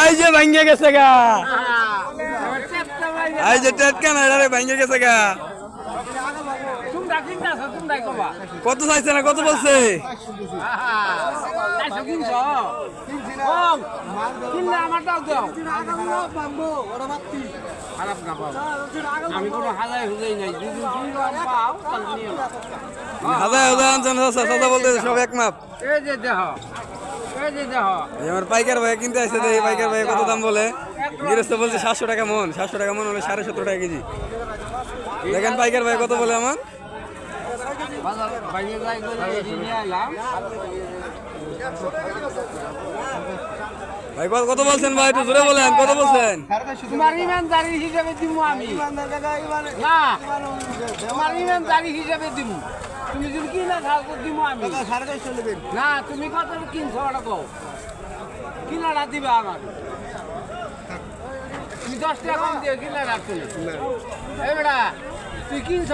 এই যে ভাঙ্গে গেছে গা, এই যে টেটকা না রে ভাঙ্গে গেছে গা। কত চাইছে না কত বলছে? হাজার হাজার আনছেন বলতে সব এক মাপ। আমার পাইকার ভাই কিনতে আসছে, এই পাইকার ভাই কত দাম বলে? গৃহস্থ বলছে 700 টাকা মন, 700 টাকা মন হলে 17.5 টাকা কেজি। দেখেন পাইকার ভাই কত বলে আমার। ভাই কত বলছেন ভাই, একটু জোরে বলেন কত বলছেন? তোমার ইমানদারি হিসাবে দিব আমি, না তোমার ইমানদারি হিসাবে দিব। তুমি যদি কিনা খাও দিব আমি না। তুমি কত কিনছো ওটা কও, কিনাটা দিবে আমার। তুমি 10 টাকা কম দিয়ে কিনা রাখছো, এই বেটা তুই কিনছ।